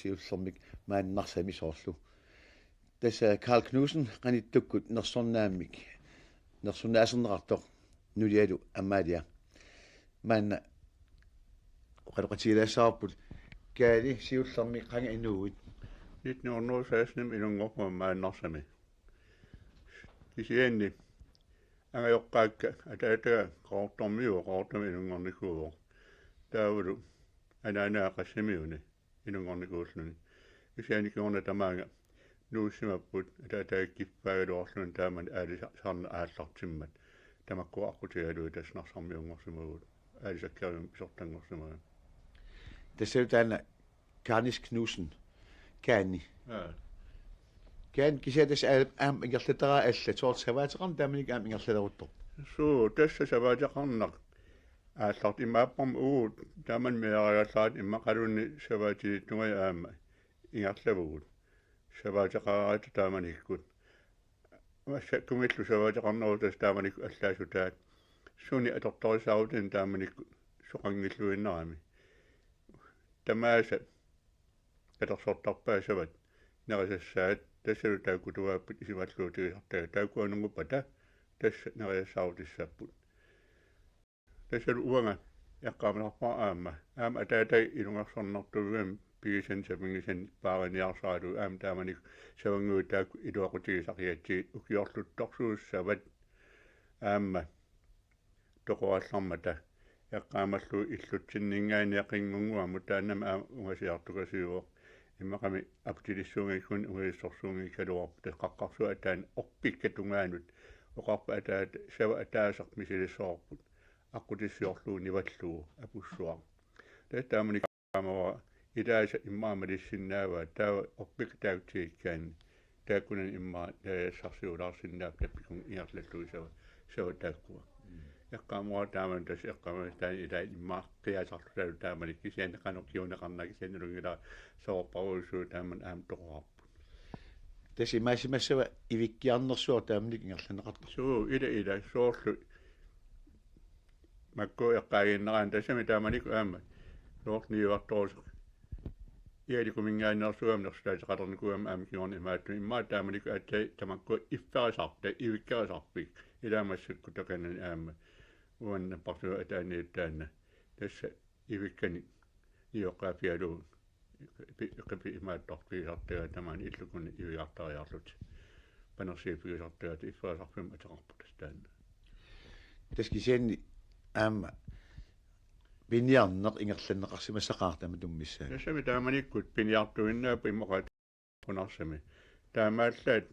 Siullermik maannarsa misoorlu tassa Karl Knudsen qanittukkut nersornaamik nersornaasernerartoq nulialu ammalia maanna oqaloqatigaassaarput kaali Siullermik qanga inuugit 1916 ilungorpuma maannarsami kisianni angajoqqaakka ataataga qoortormiu ilungornikuuvoq taavulu anaanaaqassimiuni ilungornikuulluni kisiani kiorna tamaanga nuussimapput ataataga kippaaгаluарлун тааман аалиса саарна ааллартиммат тамакку аққутигалуи таснарсармиунгорсимагут аалисаккариум исортангорсимага тассаутаана Karl Knudsen kaani kan kisiatas aam ingerlatera alla toortsavaataqarn taamanik aam ingerlaleruttor суу тасса саваатеқарнақ аалларт имааппарм уут тааман меарагаллаат иммақалунни саваати тунгай аама ингерлавугут саваатеқараат тааманиккут масса кумиллу саваатеқарнерутас тааманик аллаасутаат суни аторторисаарутин тааманик соқангиллуиннерами тамааса катерсортарпаасават нерисассаат тассалу тааккутуааппут исималлуутигисартага тааккуанунгуппата тасса нериассаарутиссаппут тассалу уанга яққааминарпаа аама атаатай илунгерсорнартугам пигисан сапингисан паариниарсаалу аама тааманик савангуи таакку илуақутигисақиатси укиорлуттарсууссават аама тоқораллармата яққаамаллу иллутсиннингаани яқингунгуаму таанама унгасиартукасиуоқ иммақами аптилиссуунгиккун унгиссорсуунги калуарпу теққаққарсуа атаан орпиккатунгаанут оқарпа атаат сава атаасақ мисилиссоорпут аққутиссиорлуу ниваллуу апуссуар тааманик аамава идааса иммаамалиссиннаава таава орпик таактигиккаани тааккунан иммаа таасарсиулаарсиннаап таппикун ингерлаллуи сава тааккуа яққаамуа тааман тас яққаама таани илаа иммаа қиасарлуталу тааманик кисианеқаноккиунеқарнаа кисианелунгила соорпаруусуу тааман аам тоқорарпут таси маасимассава ивиккиарнерсуа тааманик ингерланеқартор суу ила соорлу макко яққаагиннераан тассами тааманик аама лоорниуарторусеқ иаликумингааннерсуам нерсулаатеқалерникуам аама киорни маатту иммаа тааманик ааттай тамакку иффарисарта ивиккарисарпик иламассакку таканани аама уанна парсуа атааниуттаанна тасса ивиккани иоққаафиалуу эққипи имааттарпигисартага тамаани иллукуни ивиартариарлут панерсиипигисартага иффарисарпим атеқарпутас таанна таскисианни аама пиниарнеқ ингерланеқарсимассақаартама туммиссаа тассами тааманиккут пиниартуиннаапа иммоқат пунарсами таамааллаат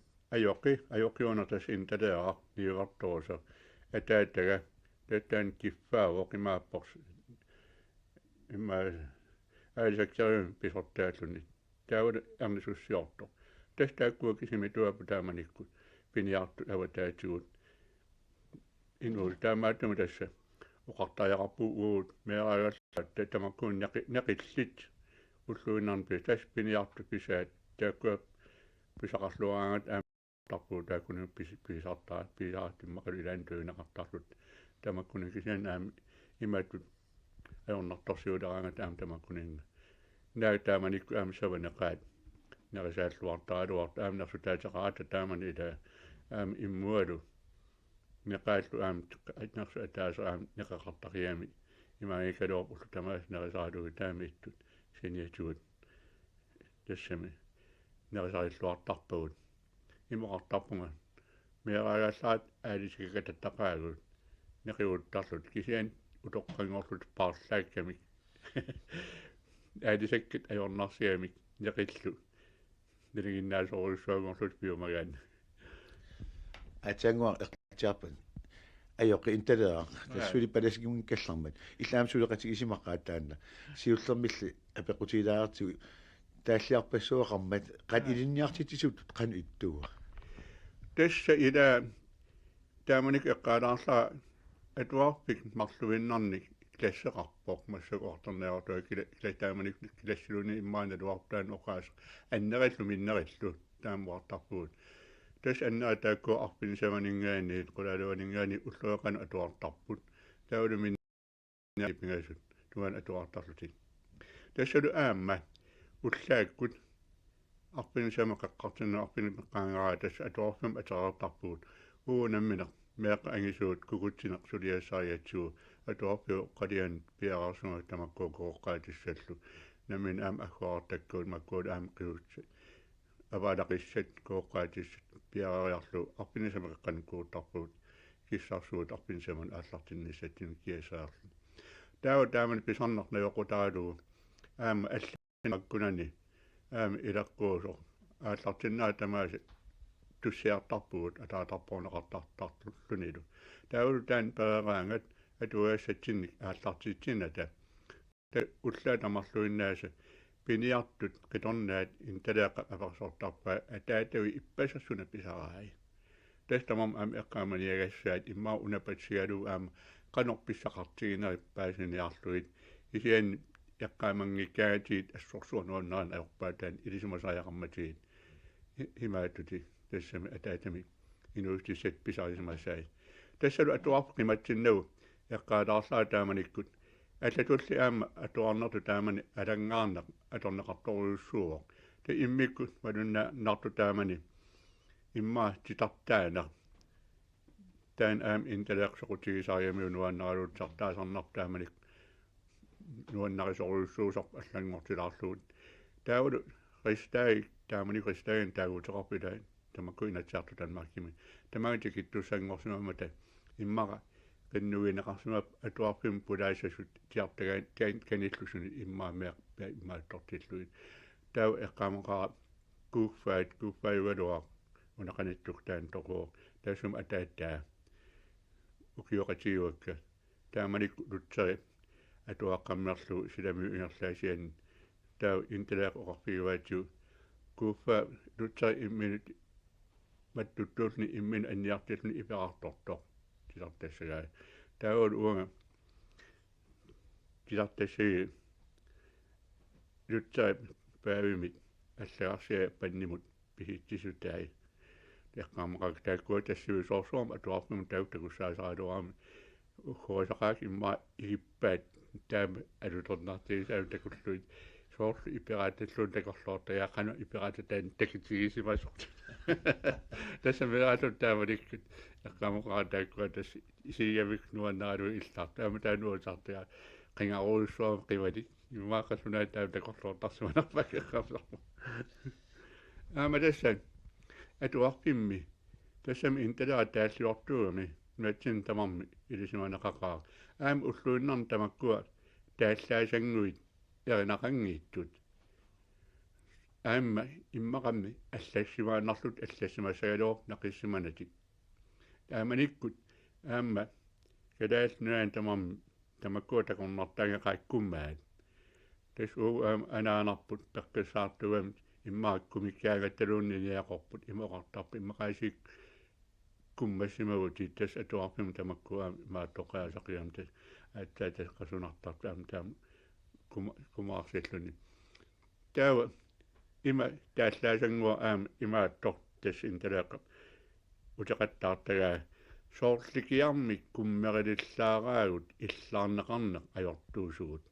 ajokkiunnertas intaleeqa niugartorusa ataataga tattaan kiffaavoq imaappors imma aalisakterium pisortaalluni taavut ernisussiorto tastaakkuwa kisimi tuapu taamanikkut piniartu avataatigut inuul taamaattumi tassa uqartariaqarpu uut meeraagallat tamakkuun neqillit ulluinarnpi tas piniartu pisaat taakkuwa pisaqarluaangat tarpuu taakuni pisartaa pisaartimmaqalu ilaantuinaqartarlut tamakkuni kisian aam imaatut ajornartorsiuleraangat aam tamakkuninga naa taamanikku aam savaneqaat nerisaalluartaraluart aam nersutaataqaraata taamani ila aam immualu neqaallu aam nersu ataasa aam neqaqartariami imaangikaluorpullu tamaas nerisaalugi taami ittut siniatugut tassami nerisaarilluartarpagut имоқартарпунга меэраагааллаат аалисикакататтақаагут неқиуттарлут кисиан утоққангорлут паарлааккамик аалисаккат ajornarsiamik неқиллу нилигиннаасоруссуагорлут пиумагаан атангуар эққатиарпат ajоқи инталеаа тассули паласигун каллармат иллаамсулеқатигисимаққааттаанна сиуллермилли апеқутилаартигу тааллиарпассуақармат қат илинниартитисут қану иттуга тасса ила тааманик эққалаарлаа атуарпик марлуиннарник классеқарпоқ массакоорторнеортуа кила тааманик классилуни иммаана дуартаан оқаас аннериллу миннериллу таамуартарпуут тас аннера таакку арпин саванингаани қулалуанингаани уллуақану атуартарпут таулумин пингасут туан атуартарлутик тассалу аама ullaakkut arpin samaqqaqqartuna arpin qaangaraa tassa atuarfam atarartarpuut uunammina meeqa angisuut kukutsinaq suliassaariatsuu atuarpiu qalian piararsunga tamakkuuqooqqaatissallu namin agguartakkuut makkuut qiutsi avaalaqissat kooqqaatissat piarariarlu arpinisamaqaqqanukkuuttarpuut kissarsuut arpinisaman aallartinnissattin kiasaarlu taaman pisarnarna yoqutaaluu aama allanakkunani aama ilaqquusoq aallartinnaa tamaasi tussiartarpuut ataatarporneqartartarlunilu taulu taan pereeraangat atuassatsinnik aallartitsinata ta ullaatamarluinnaasa piniartut qitornaat intaleaqqa apersortarpaa ataatawi ippasassuna pisaraai tastamam am eqqaamaniagassaat immaa unapatsigaluu aama qanorpissaqartiginerippaasinniarluit isian eqqaamangikkaatiit assorsuarnuannaan ajorpaataan ilisumasajaqarmatiit himaatuti tassami ataatami inuustissat pisarisimaassai tassalu atuarqimatsinnagu eqqaalaarlaa taamanikkut аллатулли аама атуарнерту таамани алангаарнақ аторнеқарторуйуссууоқ та иммиккут валунна нарту таамани иммаа титартаана таан аам инталеқсоқутигисаариамиу нуаннаралуутсартаасарнар тааманик нуаннарисоруйуссуусарп аллангортилаарлуут таавалу ристаи таамани ристаин таагутеқарпила тамаккуинатсаарту танмаркими тамагити киттуссангорсимамата иммара qinnugineqarsumaap atuarpim pulaisasut tiartagaan kanillусуни иммаамеа иммааттортиллуит тау эққамақара кууффааюгалуа унақаниттук таан тоқоо тассум атааттаа ukioqatiguakka тааманик лутсери атуаққаммерлу силами ингерлаасиан тау интелеқ оқарпигуаатсу кууффа лутсери имминут маттуттуулни иммин анниартиллни иперарторто тилартассагаа таавал уунга тилартассаги лутсери паавимит аллагарсиа паннимут пихиттисутаи эққаамақак тааккуа тассуи соорсуам атуарфиму тауттакуссаасаалуарами уххорисақаак имма игиппаат таама алуторнартигисаау такуллуит соорл иперааталлуун такорлоорта яақана ипераататаан такитигисимасорт тассамераатут таамаликкут эққаамақара тааккуа тасс исигавик нуаннааралу иллаар таама таануутартиа qingaruussuam qivali immaaqassunaa taa takorluortarsumanarpak eqqarsarmu aama tassan atuarpimmi tassami intalera taalluortuumi matsin tamarmi ilisimanaqaqaa aam ulluinnarn tamakkua taallaasangguit erinaqangiittut aamma immaqammi allassimaannarlut allassimassagaloo naqissimanati aamanikkut aamma kalaasnuaan tamarmi tamakkua takornartaangeqaikkummaat tas uu anaanarput peqqissaartuam immaakkumikkaagattaluunniaqorput imoqartarpu immaqaasik kummassimaguti tas atuarpim tamakkua maattoqaasaqiyam tas aattaata qasunartartaam taam kumaarсиллуни таава има тааллаасангуа аама имааттор тас инталеэққап утеқаттаартагаа соорликиармик куммерилиллаараагут иллаарнеқарнеқ ajortuusugut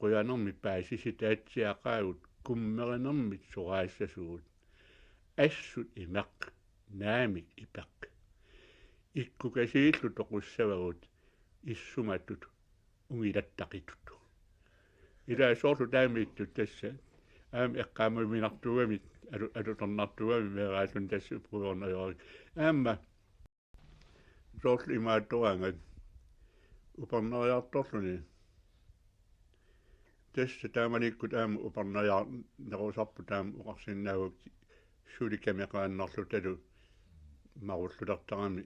quyanarmi paasisi taatsiaqaagut kummerинэрмит сураассасугут ассут имақ наамик ипақ иккукасииллу тоқуссавагут иссуматут унгилаттақитут ила соорлу таамииттут тасса аам эққаамуминартугамит алуторнартугами мераалун тасса пруорнажори аама соорлу имаатторангат упарнериарторлуни тасса тааманиккут аама упарнериар нерусарпу таама уқарсиннаагук суликамеқааннарлу талу маруллулертарами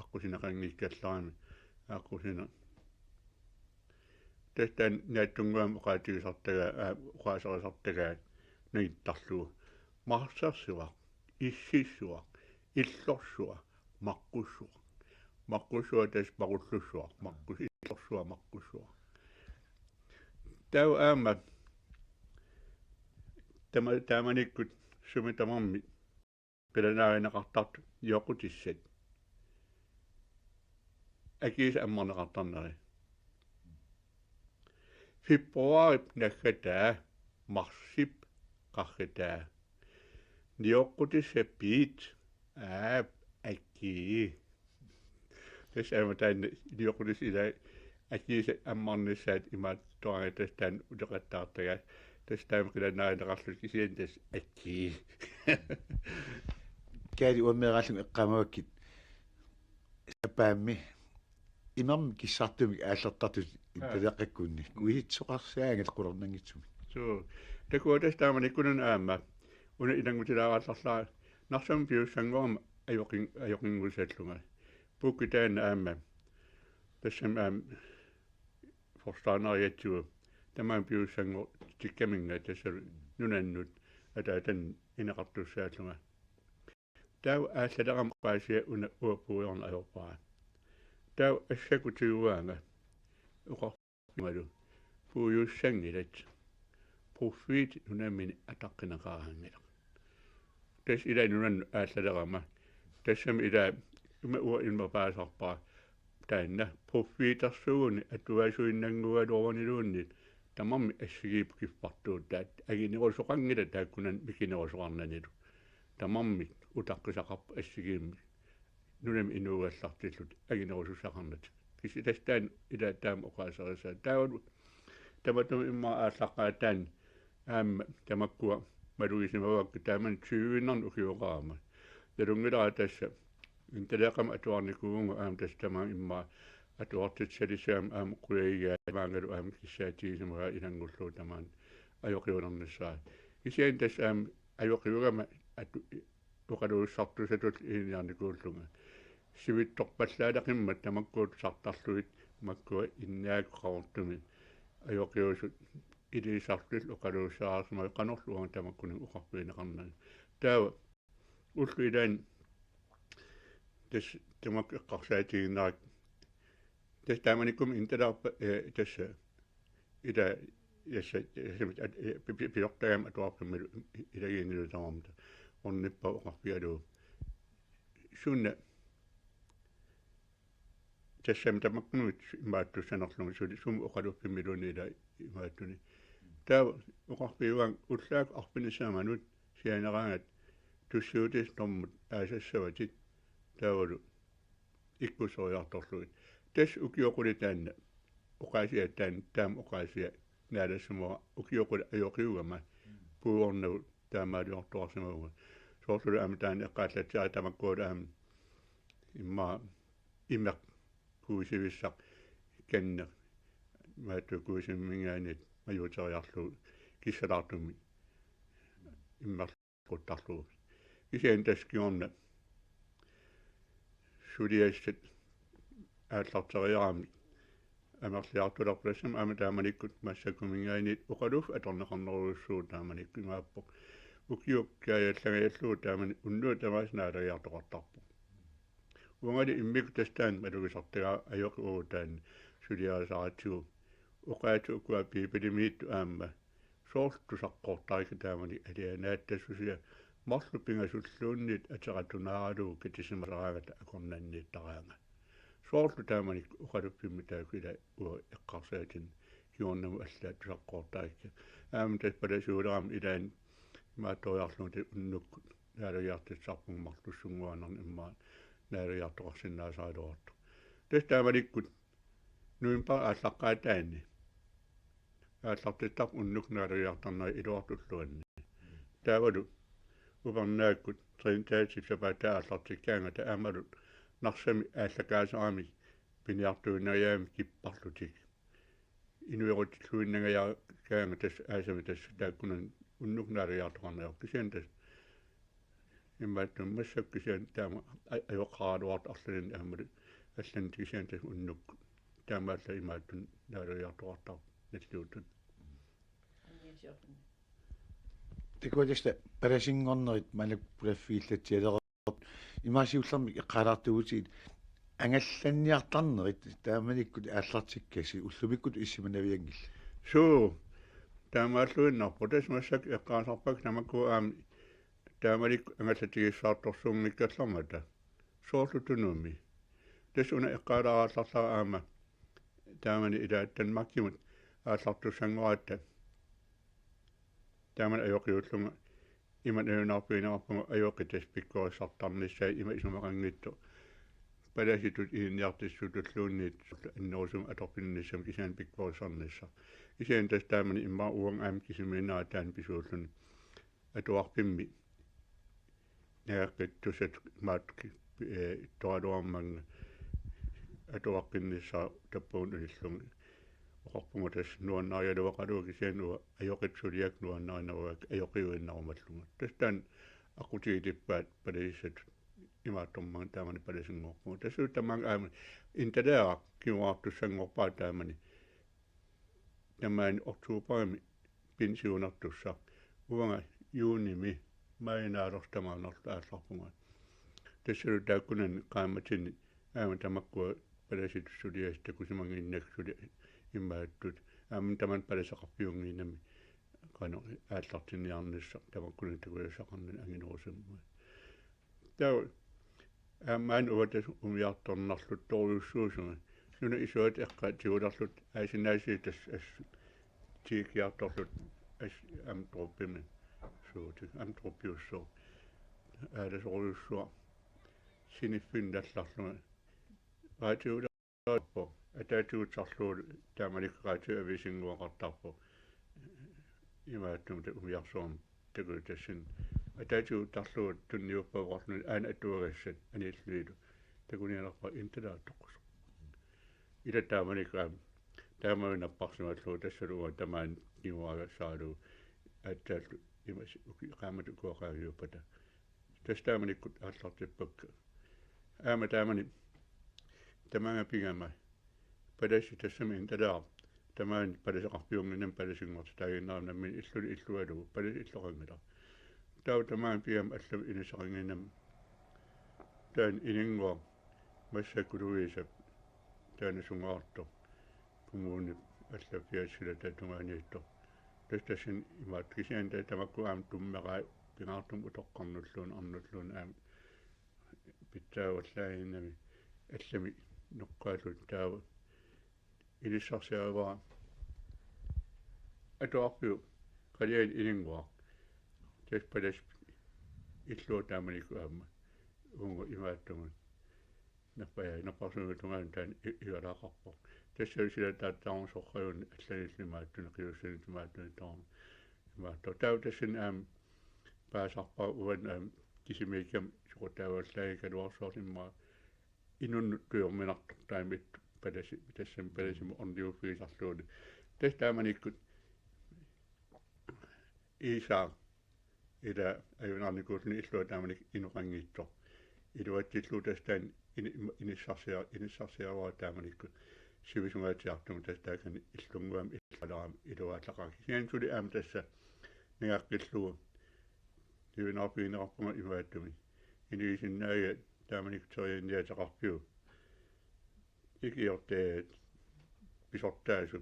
аққусинеқангиккалларами аққусина тастан нааттунгуам оqaатигисартагаа оqaасерисартагаа наиттарлуу марсарсуа иссиссуа иллорсуа маққуссуа тас паруллуссуа маққус иллорсуа маққуссуа тау аама тааманиккут сумитамарми пиланааринеқартарту йоқутиссат акис аммарнеқартарнери фебруари наггатаа marsip qaqitaa nioqqutissappiit akki tässä on tänne nioqqutis ila akkiise ammarnissaat imaat toaretastaan uteqattaartaga tästä on kyllä nainaqarlut kisientas akki kaadi uammeerallum eqqamaakit sapaammi imam kissartumik aallertartut ittaleqqakkunni kuihitsoqarsiaangal qulornangitsumi so takuatasta manikkunun aamma una inangutilaaqallarlaa narsam piussangoorma ajoqinngusallunga pukkitaanna aamma tassam forstaanariatsugu tamaan piussango tikkaminga tassa nunannut ataatan inaqartussaallunga tau aallalaqam qaisia una uapuuyorna ajorpaa tau assakutiuaanga uqarmalu puuyussangilat profit nunammin ataqqinaqaarangila tas ila nunan aallalaqama tassam ila uma ua ilmapaasarpaa taanna profitarsuuni atuasuinnangualuorniluunnit tamammi assigiipkiffartuut taat aginirusoqangila taakkunan mikinerusoqarnanilu tamammi utaqqisaqarpa assigiimmi nunam inuugallartillut aginerusussaqarnat kisitastaan ila taam oqaasarisa taawut tamatum imma aallaqqaataan aamma tamakkua maluisimavakku taaman syyvinnarn ukioqaama talungilaa tassa intaleqam atuarnikuunga aam tastamaan imma atuartitsalisaam aam quyayigaa maangalu aam kissaatiisimaga inangullu tamaan ajoqiunernissaa kisian tas aam ajoqiugama uqaluussartusatut iiniarnikuullunga sivittorpallaadaqimmat tamakkuut sartarluit makkua innaaqaqartumi ajoqiusut ilisartul uqaluussaarsuma qanorluanga tamakkunin uqarpiinaqarnani taawa ulluilaan tas tamak eqqarsaatiginnarak tas taamanikkum intalaarpa tassa ila yassa piortagam atuarpimmilu ilagiinilutaramta ornippa uqarpialu sunna tassam tamakkunut imaattussanerlugu sum uqaluppimiluni ila imaattuni taawa uqarpiuang ullaak arpinisaamanut sianeraangat tussuutis tormut aasassavatit taavalu ikkusoriartorluit tas ukioquli taanna uqaasia taam uqaasia naalassumaa ukioquli ajoqiugama puuornagu taamaaliortuarsimaguga soorlulu aama taani eqqaallatsiari tamakkuula aama imma imeq kuusivissaq Genrenr maattu kuusimmingaanit majuuteriarlugu kissalaartummi immerquttarlugu kisian taskiorna suliassat aallarteriaraami amerliartulerplassam aama taamanikkut massakumingaanit uqaluf atorneqarneruussuut taamanikku imaappoq ukioq kaayallagajallugu taamani unnuu tamaasnaalagiartoqartarpoq uangali immik tastaan malugisartagaa ajoqi uutaan suliarisaratigu uqaatu ukua piipilimiittu aamma soortusaqqortarika taamani alianaattassusia marlupingasulluunnit ateqatunaaralugu kitisimasaraagata akornanniittaraanga soorlu taamanik uqaluppimmi taakila ua eqqarsaatin kiornamu allaattusaqqortarikka aama tas palasuuleram ilaan maattoriarluuti unnukkut naalagiartissarpung marlussunguanerni immaa naalagiartoqarsinnaasaaloortu tas taamanikkut nuimpa aallaqqaataanni aallartittar unnuk naalagiartarneri iluartulluanni taavalu uparnaakkut trinitaatip sapata aallartikkaanga taamalut narsami aallakaaserami piniartuuneriaami kipparlutik inuerutluinnagayaa kaanga tas aasami tas taakkunan unnuk naalagiartoqarneroq kisian tas immaattum massap kisian taama ajoqqaraaluart arlinin aamalu allan kisian tas unnuk taamaalla imaattun naalagiartoqartar nalluutun tikuatasta palasingornerit malak pulaffiillatsialera imasiullermik eqqalaartugutit angallanniartarnerit taamanikkut aallartikkasi ullumikkut issimanaviangilla suu taamaalluinnarpu tas massak eqqaasarpak tamakku aami taamalikku angallatigissаарtorsuungnikkallarmata soorlutunumi tas una eqqaalaaraallарлара aama taamani ilaattan makkimut aallartussanngoraatta tämän ajokiutlunga iman eunarpiinarappunga ajoqitas pikkuassartarnissa ima isumarangittu palasitut iinniartissutulluunniit annoosum atorpinnissam kisaan pikkuassarnissa iseen tästä tämän imma uang am kisiminaa tämän pisuullun atuarpimmi nääqqittusat maatki toaluammanga atuarpinnissa tappuun ylillung oqarpunga tas nuannaajaluaqaluukiseen ajoqitsuliak nuannaanaruak ajoqiuinnarumalluga tastaan aqutiitippaat palisat imaattormaan taamani palisingorpunga tasuutamang aama intalea kiuaartussangorpaa taamani tämän oktuupaami pinsiunartussa uanga juunimi mainaalortamaanartaasarpunga tassalu taakkunan qaamatin aama tamakkua palasitusuliasta kusimanginnaksuli immaattut aamin tämän palasaqarpiungiinami qano aallartiniarnissa tamakkunan takulasaqarnan anginuusamma tau aamaan uvatas umiartornarlut torjussuusunga nuna isuat eqqa tiularlut aisinaasiitas as tiikiartorlut as amtruppimi suuti amtruppiussoo aalasorjussua siniffinnallarlunga raatiularpo ataatuutarluul taamalikkaati avisinguaqartarpo imaattumta umiarsoorm takutassin ataatuutarluul tunniuppavorlun aana atuagassat aniilluilu takunialarpa intalaatoqqus ila taamalikkaam taamaunapparsumallu tassaluga tamaan niuagasaalu attaatlu imas qaamatu kuaqaagiupata tastaamanikkut aallartippakka aama taamani tamaanga pingama padasi tassami intalaa tamaan palasaqarpiunginam palasingorta taaginnaarnammin illualugu palasi illoqangala tau tamaan pingama allam inisaqanginam taan iningua massakuluisap taana sungaarto kumuuni alla piatsila tatungaaniitto tastassin imaat kisian tamakku aam tummeqaa pingaartum utoqqarnulluun arnulluun aam pittaavallaainnami allami nuqqaalut taava ilissarsiavaa atuarpiu qalial iningua tas palas illua taamanikku aamma ungu imaattumun napparsuutungaan taan ialaaqarpoq tassau sila taattaarsorqajun allanillimaattuna qiussanittimaattuna taarma imaatto tau tassin aam paasarpaa uan aam kisimiikam suqutaavallaagi kaluarsoorlimmaa inun tuyorminartor taamit palasi tassam palasimu orniufiisarluuli tas taamanikkut iisaa ila ajunarnikuulni illua taamanik inuqangiittor iluatillu tastaan inissarsiavaa taamanikku sivisungaatiartum tastaakan illunguam illalaam iluaallaqaki siansuli aam tassa niaqqillugu yuinarpiinerarpunga imaattumi iniisinnaaga taamanikku torianniataqarpiu ikiortaat pisortaasu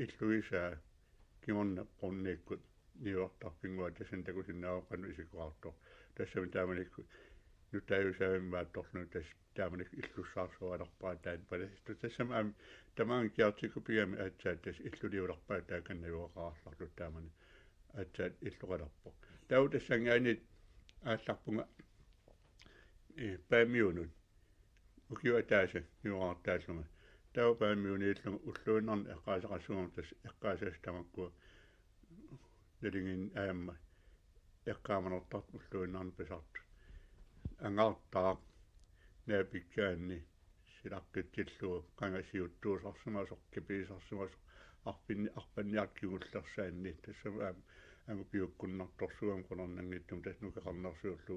illuisaa kimonna qunniikkut niuartarpingua tassan takusinnaaoqqanu isikuartor tassami taamanikku nyt täysäimmäattornu tas taamanik illussaarsualarpaa taan palasistu tassam aam tamaan kiartiku pigami atsaat tas illuliularpaa taakannajuaqaarlarlu taamani atsaat illuqalarpo tau tassangaanit aallarpunga paamiunun ukioqataasa niuaartaasunga tau paamiuniillunga ulluunarni eqqaasaqassuungam tas eqqaasaastamakkua nalingin aamma eqqaamanortart ulluunarni pisartu angaartaa naapikkaanni silaqqittillu qangasiuttuusarsumasoq kipiisarsumas arpanniarkigullersaanni tassam aam piukkunnartorsuam qonornangittum tas nukeqarnersuullu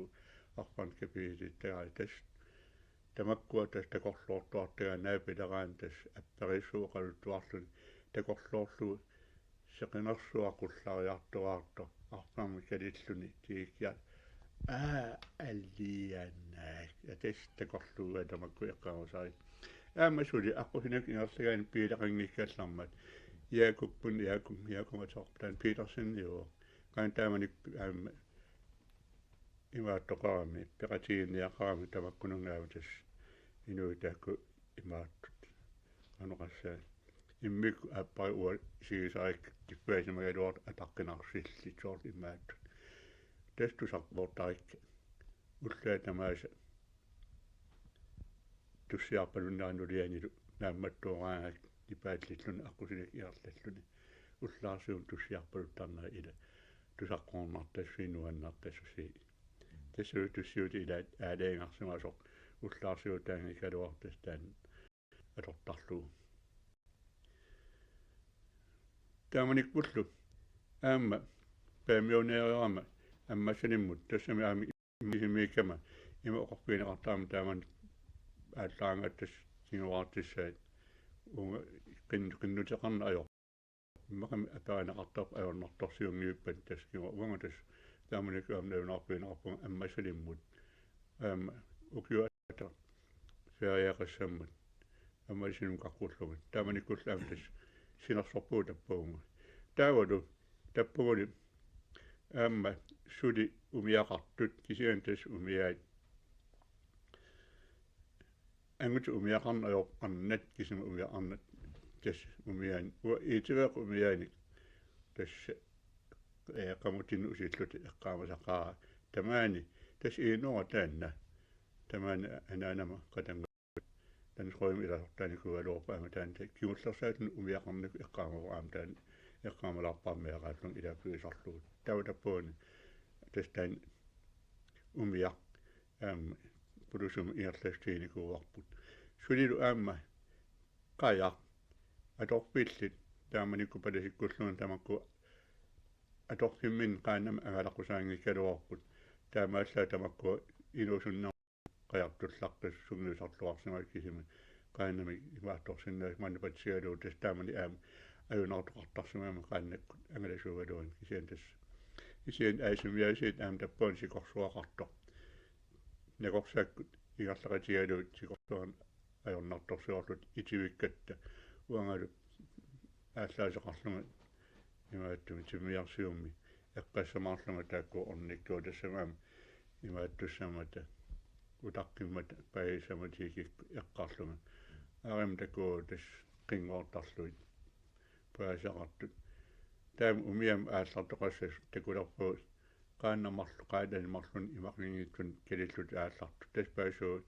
arpan kipiisittagaa tas tamakkua tas takorluortuartagaa naapileraan tas apperissuuqaluttuarlun takorluorlu seqinersuaqullariartuaarto arpammi kalilluni tiikkiat alliannaak ja takorluuga tamakku eqqarusaari aamma suli aqusinak ingerlagaan piilaqanngikkallarmat yaakumatorptaan Petersen qaan taamanik aamma imaattoqarami peqatiinniaqarami tamakkunungaava tas inuitaakku imaattut qanuqassaa immik appai uo siisaik tippeisimme duot atakkinarsillit sort immäät testusakvotaik ulleetamäis tussiappalun naanurieni nämmättuoraa tipäätlillun akkusinek iarlelluni ullaasuun tussiappalut tanna ida tusakkoonnattes sinuannattes si tässä tussiut ida ääneengarsemaso ullaasuutaan ikaduortes tän adottarluu Tämäni kutlu ämmä päämioneeraama ämmä senimmut tässä me ämmi mikämä ima oqpiinaqartaama taaman aallaangattas sinuaartissa qinnuteqarna ajo maqam apaanaqartarp ajornartorsiungiuppat taskiwa uangatas taamani kaamnaunarpiinaqarpun ämmä senimmut ämmä ukioq feariaqassammat ämmä sinun qaqqullugut taamani kutlu ämmas sinarsorpuutappuunga taawadu tappuguni ämmä sudi umiaqartut kisiantas umiaat angut umiaqarna ajoqqannat kisima umiaqarnat tas umiaan iitiveq umiaani tas qamutin usillut eqqaamasaqaa tamaani tas iinuqa taanna tamaani anaanama qatanga tanskoim ilasortaani kualuorpaama taanta kiullersaatun umiaqarnik eqqaamaraam taan eqqaamalarpaammeaqaallun ilapyisarlugut tawtappuuni tastaan umiaq pulusum iarlastiinikuuarput sulilu aamma qajaq atorpillit taamanikku palasikkulluun tamakku atorsimmin qaannama agalaqqusaangikkaluarput taamaallaa tamakku inusunna qajaqtullaqqis sugnuusarluarsimak kisima qaannami imaattorsinnaak mannapatsialuu tastaamani aam ajunartoqartarsimaama qaannakkut angalasuugaluun kisiantas isian aisumiasiit aam tappuun sikorsuaqartoq nakorsakkut igarlaqatigaluut sikorsuan ajornartorsuarlut itivikkatta uangalu аассаасеқарлунга имааттуми тимиарсиумми эққассамаарлунга таакку орниккуу тассамаама имааттуссамата утаққиммат паисаматикикку эққарлунга арим такуу тас қингоортарлуит паасақартут таам умиам ааллартоқассас такулерпуут qaannamарлу qaadaнимарлун имарлунгиитсун калиллут аалларту тас паасуу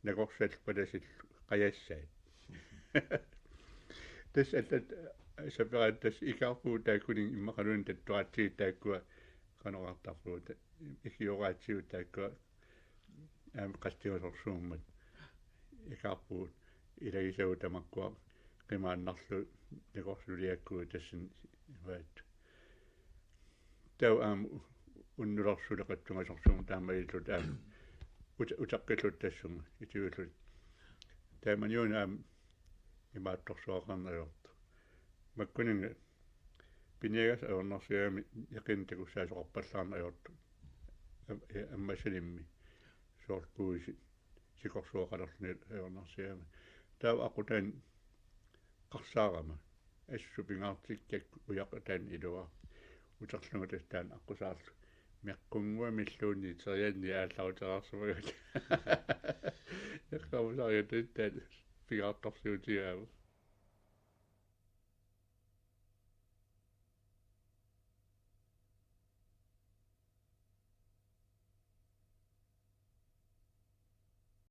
накорсал паласил қаяссаат tas attat saperat tas ikarpuu taakkuni immaqalun tattuatsiit taakkua qanoqartarluut ikioqaatsiut taakkua aam qastiusorsuummat ikarpuut ilagisagu tamakkua qimaannarlu nakorsuliakkuu tassin imaat tau aam unnulersuleqattungasorsuum taamaillut aam utaqqillut tassunga itiullut taamaniun aam imaattorsuaqarnajortu makkuninga piniagas ajornarsiami yaqintakussaasoqarpallaarnajortu ammasalimmi soorpuisi sikorsuaqalerni ajornarsiami taa aqutaan qarsaarama assupingaartikkak uyaqataan ilua uterlunga tastaan aqusaarlu meqqungua milluuni terianni aallaruteraarsumagut eqqamusariat taat pigaartorsiutigaava